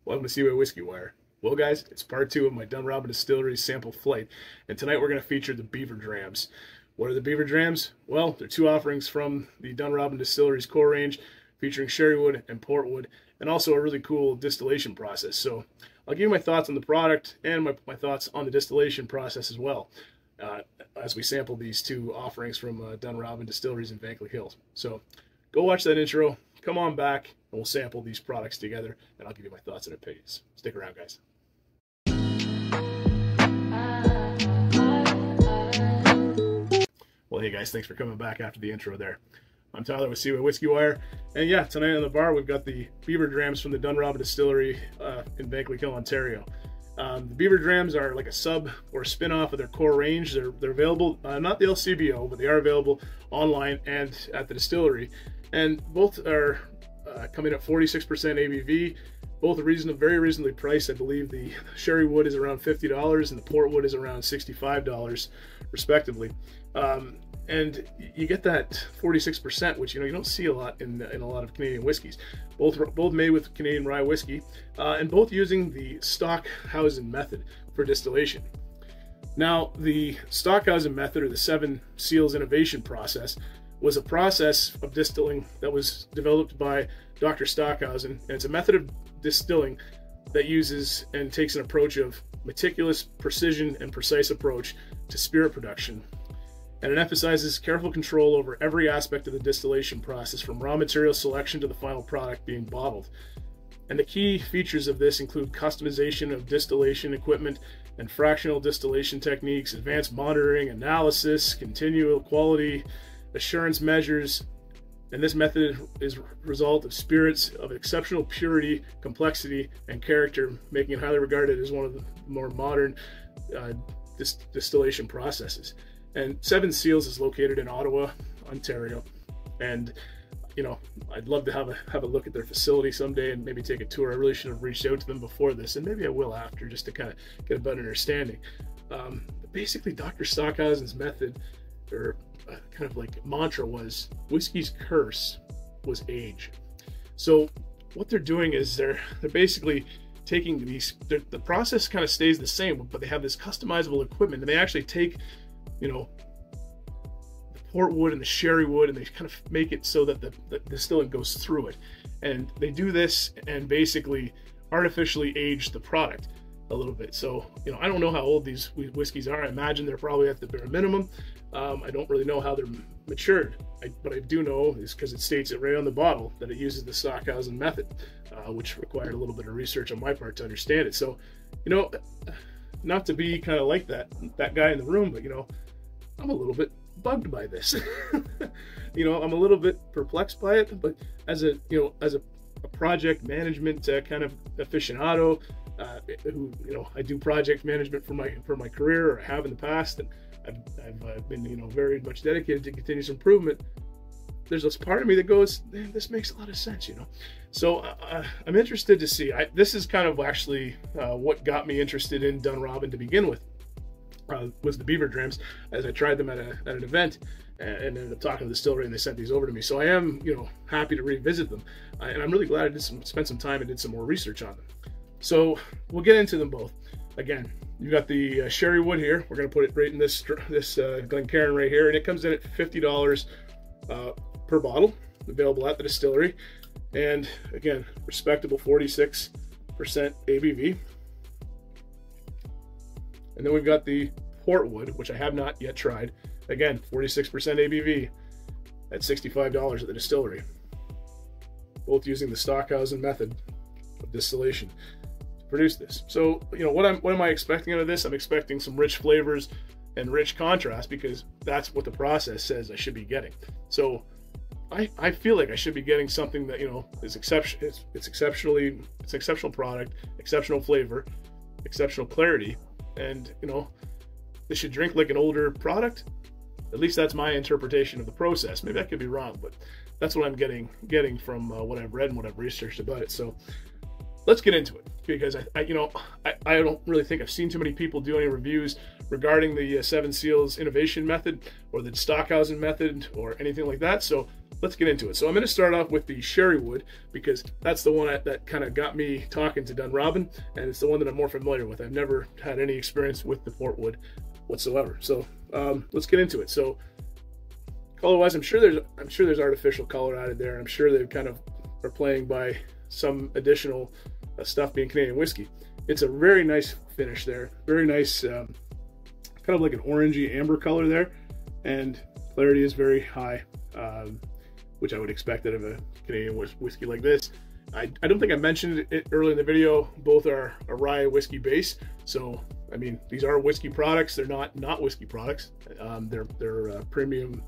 Welcome to Seaway Whiskywire. Well guys, it's part 2 of my Dunrobin Distillery sample flight, and tonight we're going to feature the Beaver Drams. What are the Beaver Drams? Well, they're two offerings from the Dunrobin Distillery's core range, featuring sherry wood and port wood, and also a really cool distillation process. So I'll give you my thoughts on the product and my thoughts on the distillation process as well, as we sample these two offerings from Dunrobin Distilleries in Vankleek Hill. So go watch that intro, come on back, and we'll sample these products together, and I'll give you my thoughts and opinions. Stick around, guys. Well, hey guys, thanks for coming back after the intro there. I'm Tyler with Seaway Whiskywire, and yeah, tonight on the bar we've got the Beaver Drams from the Dunrobin Distillery in Vankleek Hill, Ontario. The Beaver Drams are like a sub or a spin-off of their core range. They're available, not the LCBO, but they are available online and at the distillery. And both are coming at 46% ABV. Both are very reasonably priced. I believe the sherry wood is around $50 and the port wood is around $65 respectively. And you get that 46%, which you don't see a lot in a lot of Canadian whiskeys. Both made with Canadian rye whiskey, and both using the Stockhausen method for distillation. Now, the Stockhausen method, or the 7 Seals innovation process, was a process of distilling that was developed by Dr. Stockhausen, and it's a method of distilling that uses and takes an approach of meticulous precision and precise approach to spirit production. And it emphasizes careful control over every aspect of the distillation process, from raw material selection to the final product being bottled. And the key features of this include customization of distillation equipment and fractional distillation techniques, advanced monitoring, analysis, continual quality assurance measures. And this method is a result of spirits of exceptional purity, complexity, and character, making it highly regarded as one of the more modern distillation processes. And 7 Seals is located in Ottawa, Ontario, and I'd love to have a look at their facility someday and maybe take a tour. I really should have reached out to them before this, and maybe I will after, just to kind of get a better understanding. But basically, Dr. Stockhausen's method, or kind of like mantra, was whiskey's curse was age. So what they're doing is they're basically taking the process kind of stays the same, but they have this customizable equipment, and they actually take the port wood and the sherry wood, and they kind of make it so that the distillant goes through it. And they do this and basically artificially age the product a little bit. So, I don't know how old these whiskeys are. I imagine they're probably at the bare minimum. I don't really know how they're matured, but I do know, is because it states it right on the bottle, that it uses the Stockhausen method, which required a little bit of research on my part to understand it. So, not to be kind of like that guy in the room, but I'm a little bit bugged by this. I'm a little bit perplexed by it, but as a project management kind of aficionado, who I do project management for my career, or I have in the past, and I've been very much dedicated to continuous improvement. There's this part of me that goes, man, this makes a lot of sense, So I'm interested to see. This is kind of actually what got me interested in Dunrobin to begin with. Was the Beaver Drams, as I tried them at an event and ended up talking to the distillery, and they sent these over to me. So I am happy to revisit them, and I'm really glad I spent some time and did some more research on them. So we'll get into them both. Again, you've got the sherry wood here. We're going to put it right in this Glencairn right here, and it comes in at $50 per bottle, available at the distillery. And again, respectable 46% ABV. And then we've got the port wood, which I have not yet tried. Again, 46% ABV at $65 at the distillery. Both using the Stockhausen method of distillation to produce this. So, what am I expecting out of this? I'm expecting some rich flavors and rich contrast, because that's what the process says I should be getting. So I feel like I should be getting something that is exceptional. It's exceptional product, exceptional flavor, exceptional clarity. And this should drink like an older product. At least that's my interpretation of the process. Maybe I could be wrong, but that's what I'm getting from what I've read and what I've researched about it. So let's get into it, because I don't really think I've seen too many people do any reviews regarding the 7 Seals innovation method, or the Stockhausen method, or anything like that. So let's get into it. So I'm going to start off with the sherry wood because that's the one that kind of got me talking to Dunrobin, and it's the one that I'm more familiar with. I've never had any experience with the port wood whatsoever. So let's get into it. So color-wise, I'm sure there's artificial color added there. I'm sure they kind of are playing by some additional stuff being Canadian whiskey. It's a very nice finish there. Very nice, kind of like an orangey amber color there, and clarity is very high, which I would expect out of a Canadian whiskey like this. I don't think I mentioned it earlier in the video. Both are a rye whiskey base, so I mean these are whiskey products. They're not whiskey products. They're premium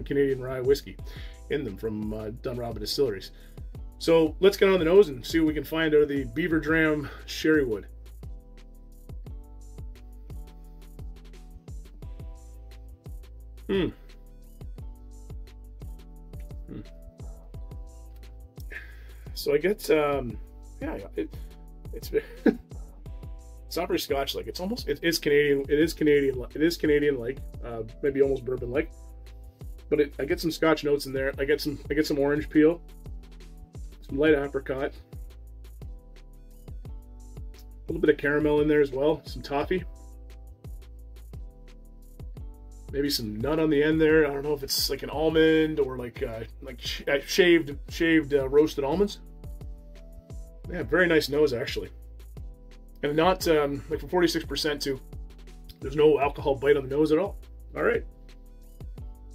Canadian rye whiskey in them from Dunrobin Distilleries. So let's get on the nose and see what we can find out of the Beaver Dram sherry wood. So I get, yeah, it's it's not very Scotch-like. It's almost, it is Canadian. It is Canadian-like, maybe almost bourbon-like. But I get some Scotch notes in there. I get some orange peel, some light apricot, a little bit of caramel in there as well, some toffee, maybe some nut on the end there. I don't know if it's like an almond or like shaved roasted almonds. Yeah, very nice nose actually, and not like for 46% too. There's no alcohol bite on the nose at all. All right,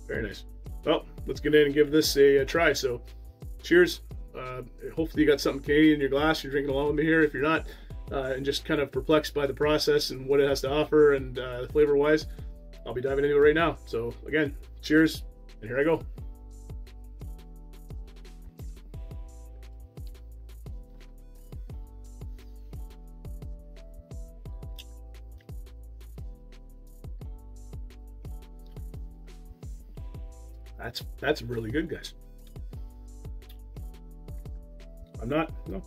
very nice. Well, let's get in and give this a try. So, cheers. Hopefully you got something Canadian in your glass. You're drinking along with me here. If you're not, and just kind of perplexed by the process and what it has to offer and flavor-wise, I'll be diving into it right now. So again, cheers, and here I go. That's really good, guys. I'm not, no.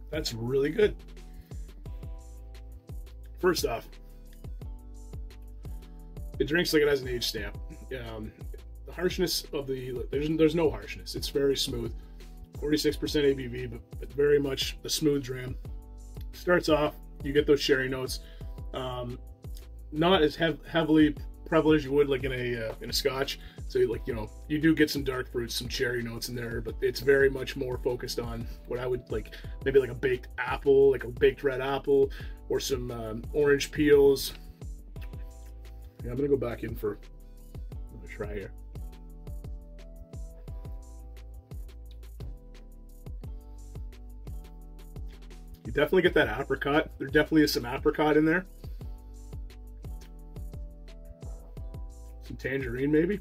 That's really good. First off, it drinks like it has an age stamp. The harshness of there's no harshness. It's very smooth. 46% ABV, but very much a smooth dram. Starts off, you get those sherry notes. Not as heavily prevalent as you would like in a Scotch. So like, you know, you do get some dark fruits, some cherry notes in there, but it's very much more focused on what I would like, maybe like a baked apple, like a baked red apple, or some orange peels. Yeah, I'm gonna go back in for a try here. You definitely get that apricot. There definitely is some apricot in there. Some tangerine maybe.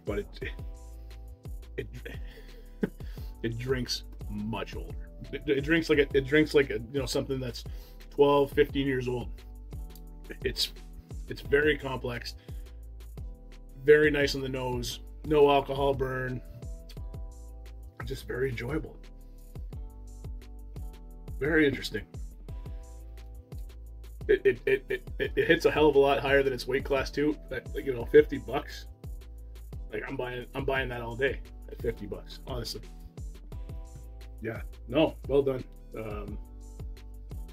But it drinks much older. It drinks like a you know, something that's 12, 15 years old. It's very complex, very nice on the nose, no alcohol burn, just very enjoyable, very interesting. It hits a hell of a lot higher than its weight class too. At, you know, $50. Like I'm buying that all day at $50, honestly. Yeah, no, well done.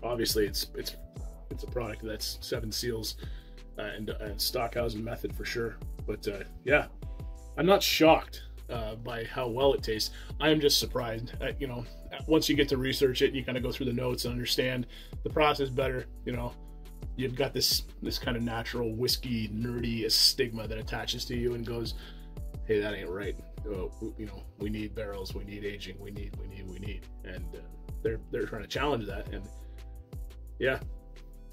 Obviously it's a product that's 7 Seals and Stockhausen Method for sure. But yeah, I'm not shocked by how well it tastes. I am just surprised. You know, once you get to research it, you kind of go through the notes and understand the process better. You know, you've got this kind of natural whiskey nerdy stigma that attaches to you and goes, hey, that ain't right. You know, we need barrels, we need aging, we need, and they're trying to challenge that. And yeah,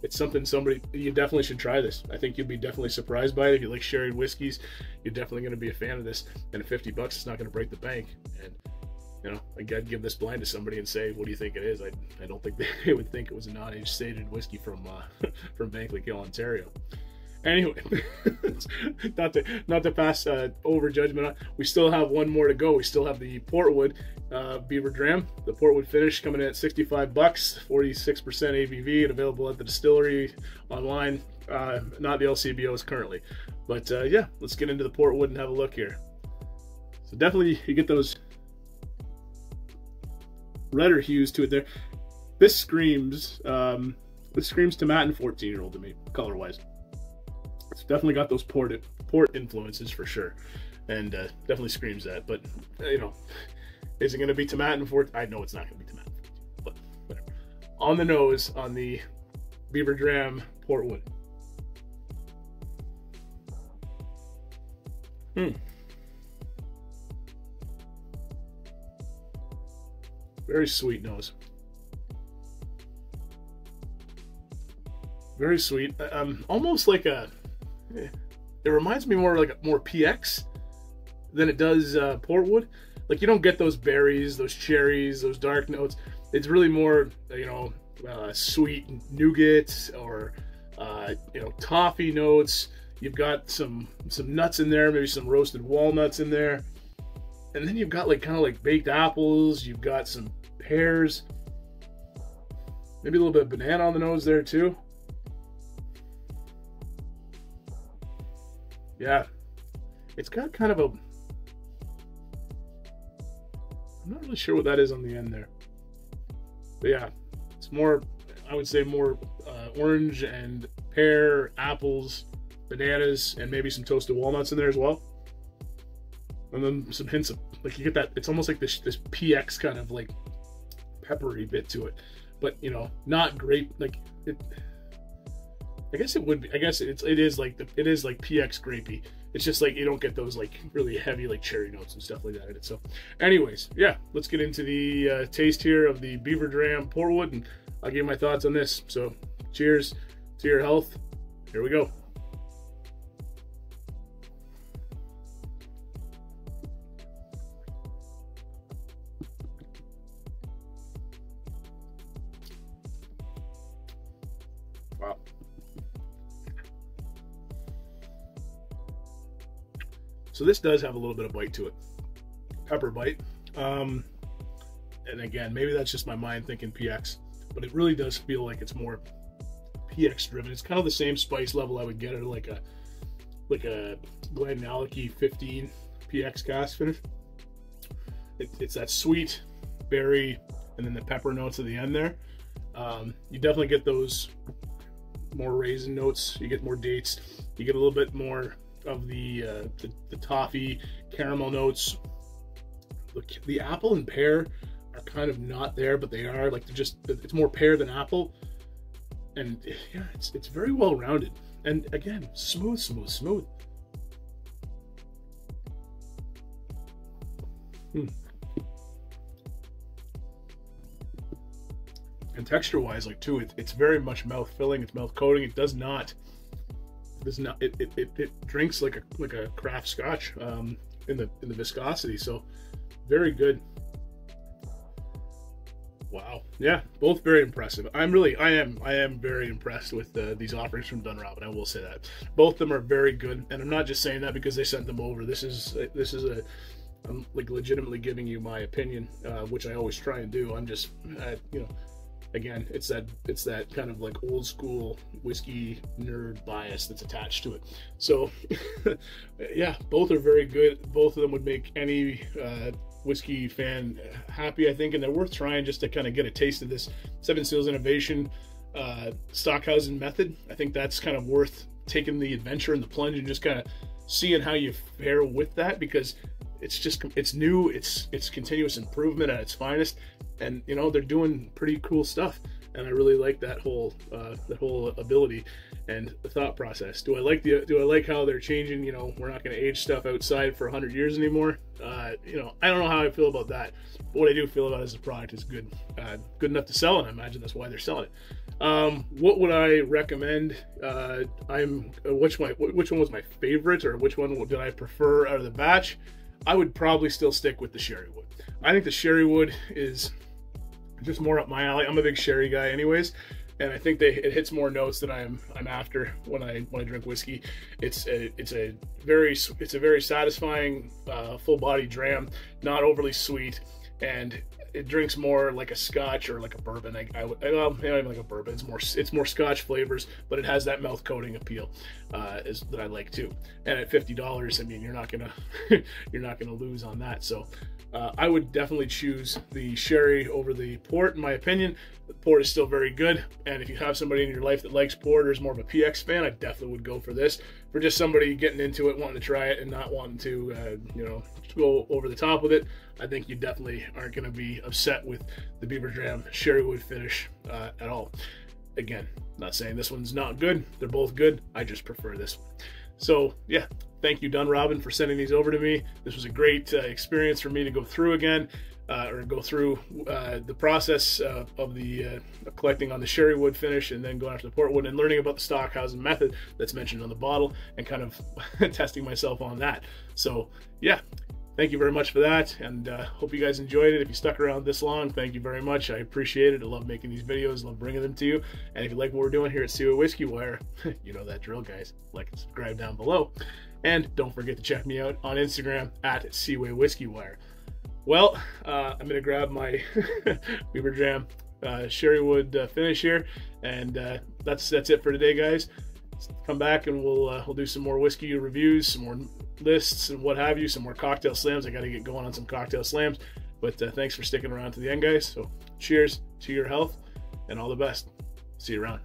it's something you definitely should try this. I think you'll be definitely surprised by it. If you like sherry whiskeys, you're definitely going to be a fan of this. And at $50, it's not going to break the bank. And you know, I'd give this blind to somebody and say, what do you think it is? I don't think they would think it was a non-age stated whiskey from Vankleek Hill, Ontario. Anyway, not to pass over judgment on. We still have one more to go. We still have the Portwood Beaver Dram. The Portwood finish coming in at $65, 46% ABV, and available at the distillery online. Not the LCBOs currently, but yeah, let's get into the Portwood and have a look here. So definitely you get those redder hues to it there. This screams tomato and 14-year-old to me, color-wise. It's definitely got those port influences for sure, and definitely screams that. But you know, is it going to be tomato and 14? I know it's not going to be tomato, but whatever. On the nose on the Beaver Dram Portwood. Very sweet nose. Very sweet. Almost like a. It reminds me more like more PX than it does Portwood. Like you don't get those berries, those cherries, those dark notes. It's really more, you know, sweet nougat or you know, toffee notes. You've got some nuts in there, maybe some roasted walnuts in there, and then you've got like kind of like baked apples. You've got some pears, maybe a little bit of banana on the nose there too. Yeah, it's got kind of a, I'm not really sure what that is on the end there, but yeah, it's more, I would say more orange and pear, apples, bananas, and maybe some toasted walnuts in there as well. And then some hints of, like, you get that, it's almost like this PX kind of like peppery bit to it, but you know, not grape, like it, I guess it would be, I guess it is like PX grapey. It's just like you don't get those like really heavy like cherry notes and stuff like that in it. So anyways, yeah, let's get into the taste here of the Beaver Dram Portwood, and I'll give my thoughts on this. So cheers to your health. Here we go. Wow. So this does have a little bit of bite to it, pepper bite. And again, maybe that's just my mind thinking PX, but it really does feel like it's more PX driven. It's kind of the same spice level I would get at like a Glenallachie 15 PX cask finish. It's that sweet berry and then the pepper notes at the end there. You definitely get those more raisin notes. You get more dates. You get a little bit more of the toffee caramel notes. The apple and pear are kind of not there, but they are, like, they're just, it's more pear than apple, and yeah, it's very well rounded, and again, smooth. And texture wise, like too, it's very much mouth filling. It's mouth coating. It does not. It drinks like a craft scotch in the viscosity. So very good. Wow. Yeah, both very impressive. I am very impressed with these offerings from Dunrobin. I will say that both of them are very good, and I'm not just saying that because they sent them over. This is I'm like legitimately giving you my opinion, which I always try and do. I'm just you know, again, it's that kind of like old school whiskey nerd bias that's attached to it. So yeah, both are very good. Both of them would make any whiskey fan happy, I think, and they're worth trying just to kind of get a taste of this Seven Seals Innovation Stockhausen method. I think that's kind of worth taking the adventure and the plunge and just kind of seeing how you fare with that, because it's new, it's continuous improvement at its finest, and you know, they're doing pretty cool stuff, and I really like that whole ability and the thought process. Do I like how they're changing? You know, we're not going to age stuff outside for 100 years anymore. You know, I don't know how I feel about that, but what I do feel about it is the product is good, good enough to sell, and I imagine that's why they're selling it. What would I recommend? Which one was my favorite, or which one did I prefer out of the batch? I would probably still stick with the sherry wood. I think the sherry wood is just more up my alley. I'm a big sherry guy anyways. and I think it hits more notes that I'm after when I drink whiskey. It's a very satisfying, full body dram, not overly sweet, and it drinks more like a Scotch or like a bourbon. Well, not even like a bourbon. It's more Scotch flavors, but it has that mouth coating appeal that I like too. And at $50, I mean, you're not gonna lose on that. So I would definitely choose the sherry over the port, in my opinion. The port is still very good, and if you have somebody in your life that likes port or is more of a PX fan, I definitely would go for this. For just somebody getting into it, wanting to try it, and not wanting to, go over the top with it, I think you definitely aren't going to be upset with the Beaver Dram sherry wood finish at all. Again, not saying this one's not good. They're both good. I just prefer this one. So yeah, thank you, Dunrobin, for sending these over to me. This was a great experience for me to go through again, or go through the process of the collecting on the sherry wood finish, and then going after the port wood, and learning about the Stockhausen method that's mentioned on the bottle, and kind of testing myself on that. So yeah, thank you very much for that, and hope you guys enjoyed it. If you stuck around this long, thank you very much. I appreciate it. I love making these videos, love bringing them to you. And if you like what we're doing here at Whiskywire, you know that drill, guys. Like and subscribe down below. And don't forget to check me out on Instagram at seawaywhiskywire. Well, I'm going to grab my Beaver Dram sherry wood finish here, and that's it for today, guys. Come back and we'll do some more whiskey reviews, some more lists and what have you, some more cocktail slams. I got to get going on some cocktail slams, but thanks for sticking around to the end, guys. So cheers to your health and all the best. See you around.